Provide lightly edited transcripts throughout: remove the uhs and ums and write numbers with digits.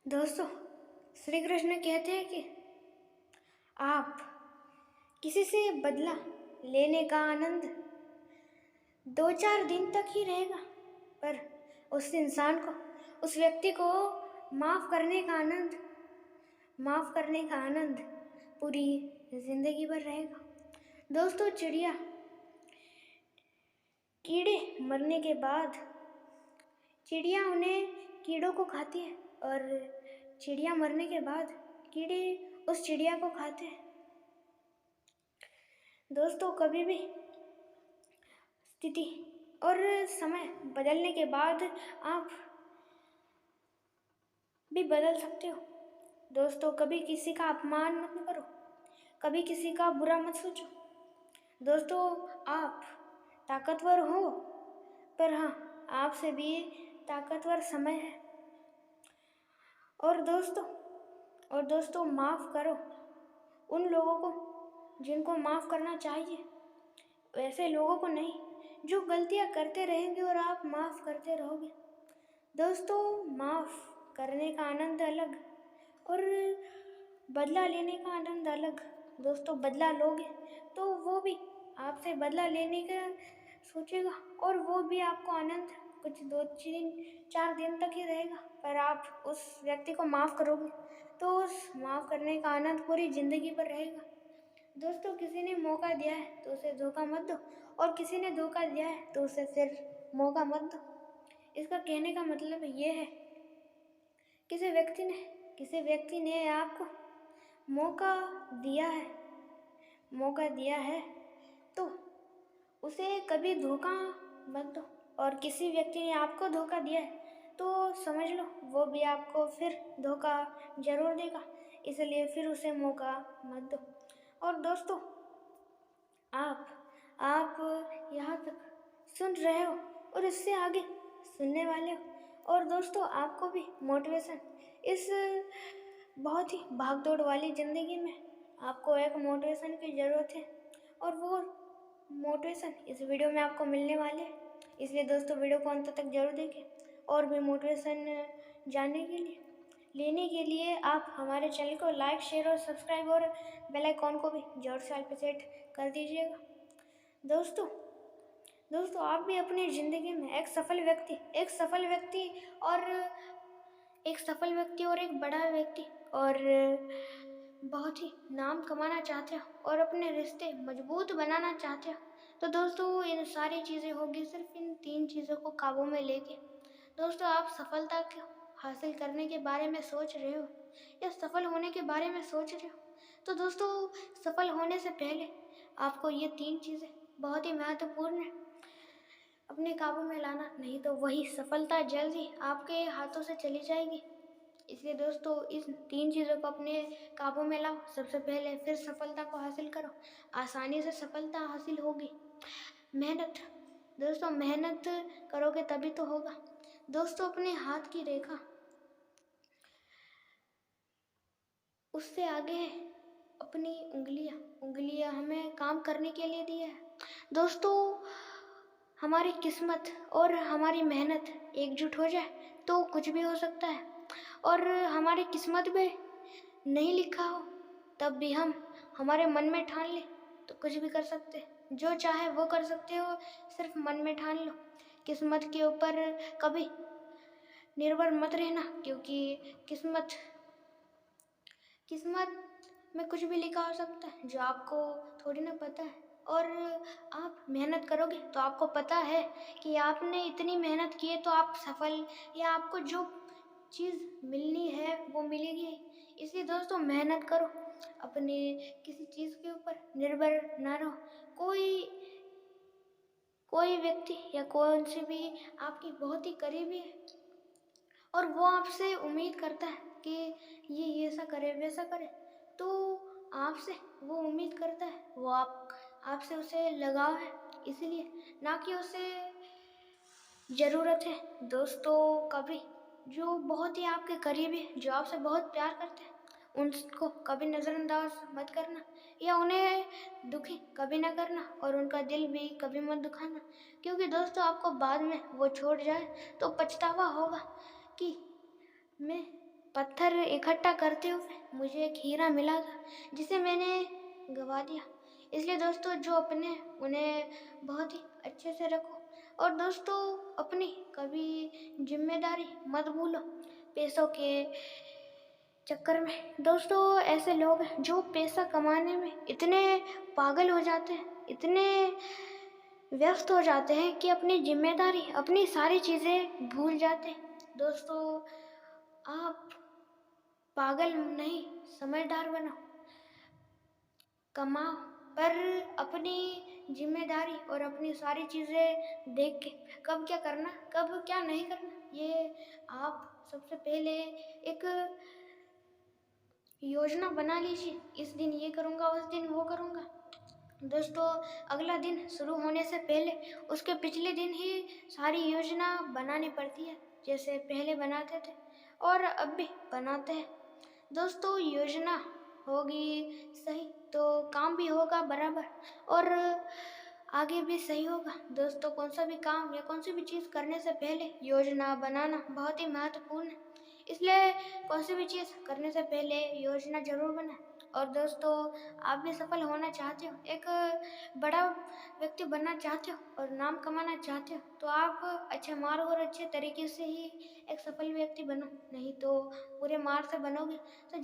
दोस्तों, श्री कृष्ण कहते हैं कि आप किसी से बदला लेने का आनंद 2-4 दिन तक ही रहेगा, पर उस इंसान को, उस व्यक्ति को माफ करने का आनंद पूरी जिंदगी भर रहेगा। दोस्तों, कीड़े मरने के बाद चिड़िया उन्हें कीड़ों को खाती है और चिड़िया मरने के बाद कीड़े उस चिड़िया को खाते हैं। दोस्तों, कभी भी स्थिति और समय बदलने के बाद आप भी बदल सकते हो। दोस्तों, कभी किसी का अपमान मत करो, कभी किसी का बुरा मत सोचो। दोस्तों, आप ताकतवर हो, पर हाँ, आपसे भी ताकतवर समय है। और दोस्तों माफ़ करो उन लोगों को जिनको माफ़ करना चाहिए, वैसे लोगों को नहीं जो गलतियाँ करते रहेंगे और आप माफ़ करते रहोगे। दोस्तों, माफ़ करने का आनंद अलग और बदला लेने का आनंद अलग। दोस्तों, बदला लोगे तो वो भी आपसे बदला लेने का सोचेगा और वो भी आपको आनंद कुछ 2-4 दिन तक ही रहेगा, पर आप उस व्यक्ति को माफ़ करोगे तो उस माफ़ करने का आनंद पूरी ज़िंदगी पर रहेगा। दोस्तों, किसी ने मौका दिया है तो उसे धोखा मत दो, और किसी ने धोखा दिया है तो उसे फिर मौका मत दो। इसका कहने का मतलब ये है, किसी व्यक्ति ने आपको मौका दिया है तो उसे कभी धोखा मत दो, और किसी व्यक्ति ने आपको धोखा दिया है तो समझ लो वो भी आपको फिर धोखा जरूर देगा, इसलिए फिर उसे मौका मत दो। और दोस्तों, आप यहाँ तक सुन रहे हो और इससे आगे सुनने वाले हो, और दोस्तों आपको भी मोटिवेशन, इस बहुत ही भागदौड़ वाली ज़िंदगी में आपको एक मोटिवेशन की ज़रूरत है, और वो मोटिवेशन इस वीडियो में आपको मिलने वाले हैं। इसलिए दोस्तों, वीडियो को अंत तक जरूर देखें, और भी मोटिवेशन लेने के लिए आप हमारे चैनल को लाइक, शेयर और सब्सक्राइब और बेल आइकॉन को भी जोर से ऑल पे सेट कर दीजिएगा। दोस्तों, आप भी अपनी ज़िंदगी में एक सफल व्यक्ति और एक बड़ा व्यक्ति और बहुत ही नाम कमाना चाहते हो और अपने रिश्ते मजबूत बनाना चाहते हो, तो दोस्तों इन सारी चीज़ें होगी सिर्फ इन 3 चीज़ों को काबू में लेके। दोस्तों, आप सफलता को हासिल करने के बारे में सोच रहे हो या सफल होने के बारे में सोच रहे हो, तो दोस्तों सफल होने से पहले आपको ये 3 चीज़ें बहुत ही महत्वपूर्ण है अपने काबू में लाना, नहीं तो वही सफलता जल्द ही आपके हाथों से चली जाएगी। इसलिए दोस्तों, इस 3 चीज़ों को अपने काबू में लाओ सबसे पहले, फिर सफलता को हासिल करो। आसानी से सफलता हासिल होगी। दोस्तों मेहनत करोगे तभी तो होगा। दोस्तों, अपने हाथ की रेखा उससे आगे है अपनी उंगलियां हमें काम करने के लिए दी है। दोस्तों, हमारी किस्मत और हमारी मेहनत एकजुट हो जाए तो कुछ भी हो सकता है, और हमारी किस्मत में नहीं लिखा हो तब भी हम हमारे मन में ठान ले तो कुछ भी कर सकते, जो चाहे वो कर सकते हो, सिर्फ मन में ठान लो। किस्मत के ऊपर कभी निर्भर मत रहना, क्योंकि किस्मत में कुछ भी लिखा हो सकता है जो आपको थोड़ी ना पता है, और आप मेहनत करोगे तो आपको पता है कि आपने इतनी मेहनत की है तो आप सफल, या आपको जो चीज़ मिलनी है वो मिलेगी। इसलिए दोस्तों, मेहनत करो, अपने किसी चीज़ के ऊपर निर्भर ना रहो। कोई व्यक्ति या कौन सी भी आपकी बहुत ही करीबी है और वो आपसे उम्मीद करता है कि ये ऐसा करे वैसा करे, तो आपसे वो उम्मीद करता है, वो आपसे उसे लगाव है, इसलिए ना कि उसे ज़रूरत है। दोस्तों, कभी जो बहुत ही आपके करीबी है, जो आपसे बहुत प्यार करते हैं, उनको कभी नज़रअंदाज मत करना या उन्हें दुखी कभी ना करना, और उनका दिल भी कभी मत दुखाना, क्योंकि दोस्तों आपको बाद में वो छोड़ जाए तो पछतावा होगा कि मैं पत्थर इकट्ठा करते हुए मुझे एक हीरा मिला था, जिसे मैंने गवा दिया। इसलिए दोस्तों, जो अपने उन्हें बहुत ही अच्छे से रखो। और दोस्तों, अपनी कभी जिम्मेदारी मत भूलो पैसों के चक्कर में। दोस्तों, ऐसे लोग हैं जो पैसा कमाने में इतने पागल हो जाते हैं, इतने व्यस्त हो जाते हैं कि अपनी जिम्मेदारी, अपनी सारी चीज़ें भूल जाते हैं। दोस्तों, आप पागल नहीं, समझदार बनो, कमाओ, पर अपनी जिम्मेदारी और अपनी सारी चीज़ें देख के कब क्या करना, कब क्या नहीं करना, ये आप सबसे पहले एक योजना बना लीजिए। इस दिन ये करूँगा, उस दिन वो करूँगा। दोस्तों, अगला दिन शुरू होने से पहले उसके पिछले दिन ही सारी योजना बनानी पड़ती है, जैसे पहले बनाते थे और अब भी बनाते हैं। दोस्तों, योजना होगी सही तो काम भी होगा बराबर, और आगे भी सही होगा। दोस्तों, कौन सा भी काम या कौन सी भी चीज़ करने से पहले योजना बनाना बहुत ही महत्वपूर्ण है। इसलिए कौन सी भी चीज़ करने से पहले योजना जरूर बनाएं। और दोस्तों, आप भी सफल होना चाहते हो, एक बड़ा व्यक्ति बनना चाहते हो और नाम कमाना चाहते हो, तो आप अच्छे मार्ग और अच्छे तरीके से ही एक सफल व्यक्ति बनो। नहीं तो बुरे मार्ग से बनोगे तो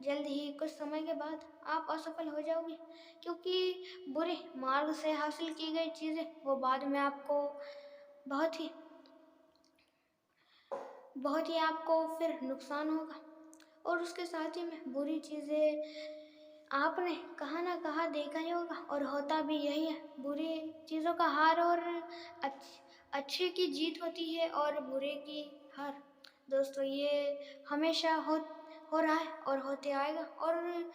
जल्द ही कुछ समय के बाद आप असफल हो जाओगे, क्योंकि बुरे मार्ग से हासिल की गई चीज़ें वो बाद में आपको बहुत ही आपको फिर नुकसान होगा। और उसके साथ ही में बुरी चीज़ें आपने कहाँ ना कहाँ देखा ही होगा, और होता भी यही है। बुरी चीज़ों का हार और अच्छे की जीत होती है और बुरे की हार। दोस्तों, ये हमेशा हो रहा है और होते आएगा और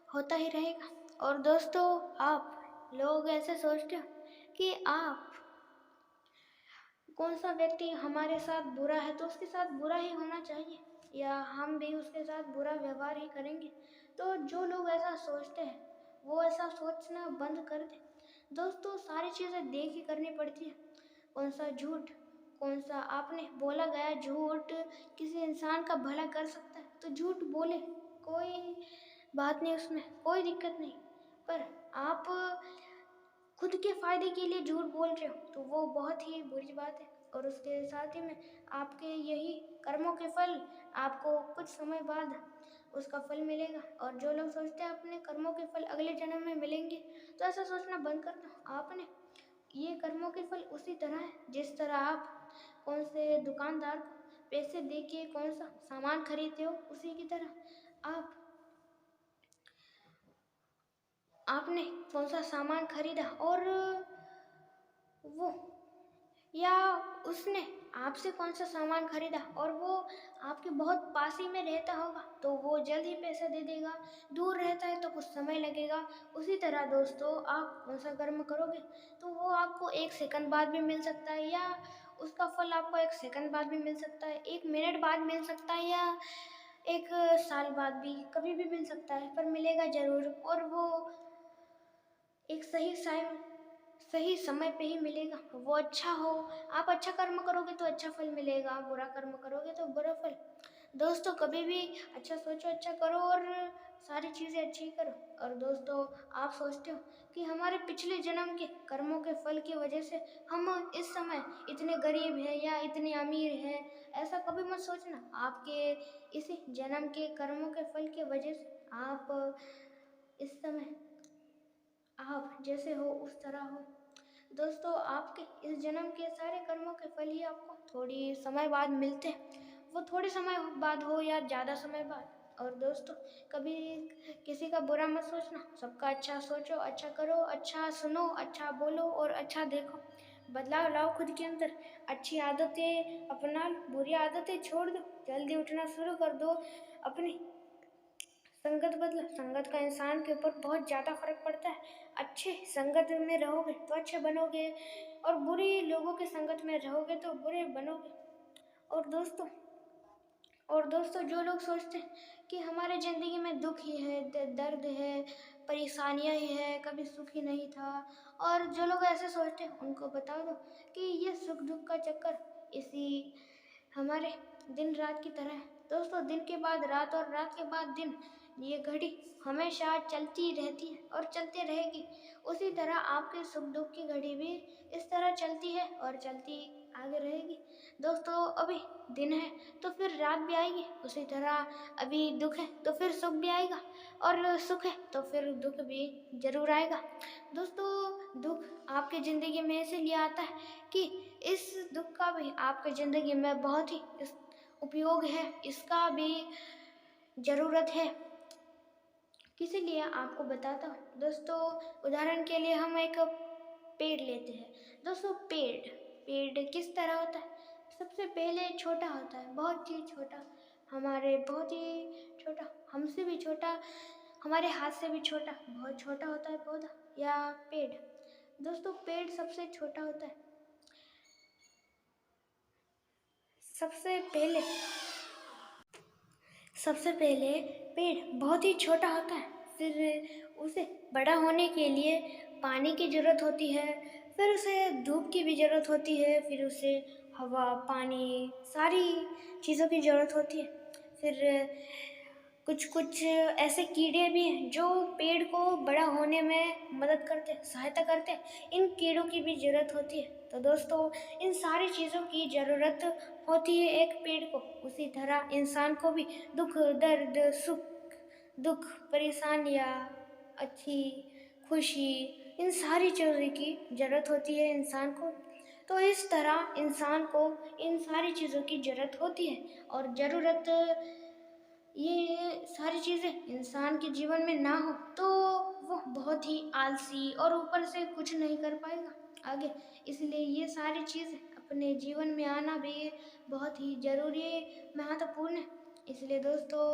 होता ही रहेगा। और दोस्तों, आप लोग ऐसे सोचते हो कि आप कौन सा व्यक्ति हमारे साथ बुरा है तो उसके साथ बुरा ही होना चाहिए, या हम भी उसके साथ बुरा व्यवहार ही करेंगे। तो जो लोग ऐसा सोचते हैं वो ऐसा सोचना बंद कर दे। दोस्तों, सारी चीज़ें देख ही करनी पड़ती है। कौन सा झूठ, कौन सा आपने बोला गया झूठ किसी इंसान का भला कर सकता है, तो झूठ बोले, कोई बात नहीं, उसमें कोई दिक्कत नहीं। पर आप खुद के फायदे के लिए झूठ बोल रहे हो तो वो बहुत ही बुरी बात है। और उसके साथ ही में आपके यही कर्मों के फल आपको कुछ समय बाद उसका फल मिलेगा। और जो लोग सोचते हैं अपने कर्मों के फल अगले जन्म में मिलेंगे, तो ऐसा सोचना बंद कर दो। आपने ये कर्मों के फल उसी तरह है जिस तरह आप कौन से दुकानदार को पैसे दे के कौन सा सामान खरीदते हो, उसी की तरह आपने कौन सा सामान खरीदा और वो, या उसने आपसे कौन सा सामान खरीदा और वो आपके बहुत पास ही में रहता होगा तो वो जल्द ही पैसा दे देगा, दूर रहता है तो कुछ समय लगेगा। उसी तरह दोस्तों, आप कौन सा कर्म करोगे तो वो आपको 1 सेकंड बाद भी मिल सकता है, या उसका फल आपको 1 सेकंड बाद भी मिल सकता है, 1 मिनट बाद मिल सकता है, या 1 साल बाद भी कभी भी मिल सकता है, पर मिलेगा जरूर। और वो एक सही समय पे ही मिलेगा, वो अच्छा हो। आप अच्छा कर्म करोगे तो अच्छा फल मिलेगा, बुरा कर्म करोगे तो बुरा फल। दोस्तों, कभी भी अच्छा सोचो, अच्छा करो और सारी चीज़ें अच्छी ही करो। और दोस्तों, आप सोचते हो कि हमारे पिछले जन्म के कर्मों के फल की वजह से हम इस समय इतने गरीब हैं या इतने अमीर हैं, ऐसा कभी मत सोचना। आपके इसी जन्म के कर्मों के फल की वजह से आप इस समय आप जैसे हो उस तरह हो। दोस्तों, आपके इस जन्म के सारे कर्मों के फल ही आपको थोड़ी समय बाद मिलते हैं, वो थोड़े समय बाद हो या ज़्यादा समय बाद। और दोस्तों, कभी किसी का बुरा मत सोचना, सबका अच्छा सोचो, अच्छा करो, अच्छा सुनो, अच्छा बोलो और अच्छा देखो। बदलाव लाओ खुद के अंदर, अच्छी आदतें अपना लो, बुरी आदतें छोड़ दो, जल्दी उठना शुरू कर दो, अपनी संगत बदलो। संगत का इंसान के ऊपर बहुत ज़्यादा फर्क पड़ता है। अच्छे संगत में रहोगे तो अच्छे बनोगे, और बुरे लोगों के संगत में रहोगे तो बुरे बनोगे। और दोस्तों, जो लोग सोचते हैं कि हमारे ज़िंदगी में दुख ही है, दर्द है, परेशानियां ही है, कभी सुख ही नहीं था, और जो लोग ऐसे सोचते हैं उनको बता दो कि ये सुख दुख का चक्कर इसी हमारे दिन रात की तरह है। दोस्तों, दिन के बाद रात और रात के बाद दिन, ये घड़ी हमेशा चलती रहती है और चलती रहेगी। उसी तरह आपके सुख दुख की घड़ी भी इस तरह चलती है और चलती आगे रहेगी। दोस्तों, अभी दिन है तो फिर रात भी आएगी, उसी तरह अभी दुख है तो फिर सुख भी आएगा, और सुख है तो फिर दुख भी जरूर आएगा। दोस्तों, दुख आपकी ज़िंदगी में इसीलिए आता है कि इस दुख का भी आपकी ज़िंदगी में बहुत ही उपयोग है, इसका भी ज़रूरत है। इसीलिए आपको बताता हूँ। दोस्तों, उदाहरण के लिए हम एक पेड़ लेते हैं। दोस्तों, पेड़ पेड़ किस तरह होता है? सबसे पहले छोटा होता है, बहुत ही छोटा, बहुत ही छोटा, हमसे भी छोटा, हमारे हाथ से भी छोटा, बहुत छोटा होता है पौधा या पेड़। दोस्तों, पेड़ सबसे छोटा होता है। सबसे पहले पेड़ बहुत ही छोटा होता है, फिर उसे बड़ा होने के लिए पानी की ज़रूरत होती है, फिर उसे धूप की भी ज़रूरत होती है, फिर उसे हवा, पानी, सारी चीज़ों की ज़रूरत होती है। फिर कुछ कुछ ऐसे कीड़े भी हैं जो पेड़ को बड़ा होने में मदद करते हैं, सहायता करते हैं, इन कीड़ों की भी ज़रूरत होती है। तो दोस्तों, इन सारी चीज़ों की ज़रूरत होती है एक पेड़ को। उसी तरह इंसान को भी दुख, दर्द, सुख, दुख, परेशानियाँ, अच्छी, खुशी, इन सारी चीज़ों की ज़रूरत होती है इंसान को। तो इस तरह इंसान को इन सारी चीज़ों की ज़रूरत होती है, और ज़रूरत, ये सारी चीज़ें इंसान के जीवन में ना हो तो वो बहुत ही आलसी और ऊपर से कुछ नहीं कर पाएगा आगे। इसलिए ये सारी चीज़ें अपने जीवन में आना भी बहुत ही ज़रूरी, महत्वपूर्ण है। इसलिए दोस्तों,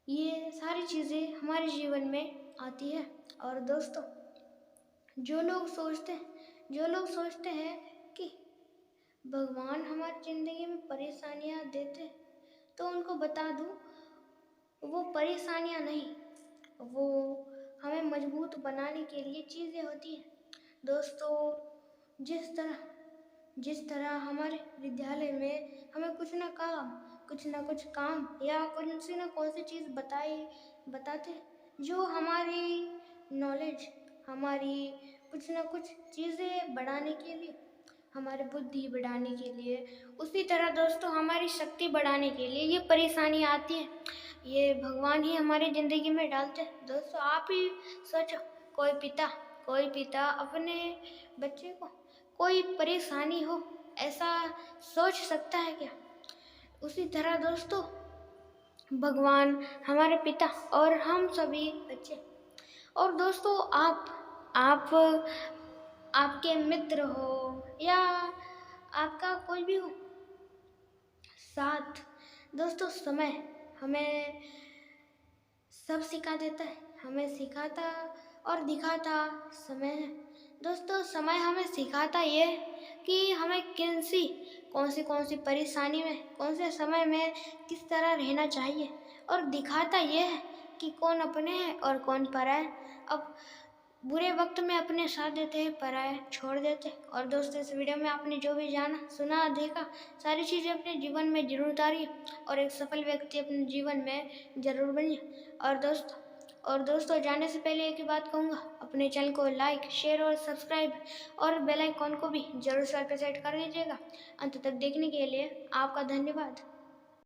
ये सारी चीज़ें हमारे जीवन में आती है। और दोस्तों, जो लोग सोचते हैं कि भगवान हमारी ज़िंदगी में परेशानियाँ देते हैं, तो उनको बता दूँ, वो परेशानियाँ नहीं, वो हमें मजबूत बनाने के लिए चीज़ें होती हैं। दोस्तों, जिस तरह हमारे विद्यालय में हमें कुछ ना कुछ काम या कौन सी चीज़ बताते हैं, जो हमारी नॉलेज, हमारी कुछ ना कुछ चीज़ें बढ़ाने के लिए, हमारी बुद्धि बढ़ाने के लिए, उसी तरह दोस्तों हमारी शक्ति बढ़ाने के लिए ये परेशानी आती है। ये भगवान ही हमारी ज़िंदगी में डालते हैं। दोस्तों, आप ही सोचो, कोई पिता अपने बच्चे को कोई परेशानी हो, ऐसा सोच सकता है क्या? उसी तरह दोस्तों, भगवान हमारे पिता और हम सभी बच्चे। और दोस्तों, आप आपके मित्र हो या आपका कोई भी हो साथ, दोस्तों, समय हमें सब सिखा देता है, हमें सिखाता और दिखाता समय है। दोस्तों, समय हमें सिखाता ये कि हमें कौन सी परेशानी में, कौन से समय में किस तरह रहना चाहिए, और दिखाता ये है कि कौन अपने है और कौन पराया। अब बुरे वक्त में अपने साथ देते हैं, पराया छोड़ देते हैं। और दोस्तों, इस वीडियो में आपने जो भी जाना, सुना, देखा, सारी चीज़ें अपने जीवन में जरूर उतारिए और एक सफल व्यक्ति अपने जीवन में जरूर बनिए। और दोस्तों, जाने से पहले एक ही बात कहूँगा, अपने चैनल को लाइक, शेयर और सब्सक्राइब और बेल आइकॉन को भी जरूर से सेट कर दीजिएगा। अंत तक देखने के लिए आपका धन्यवाद।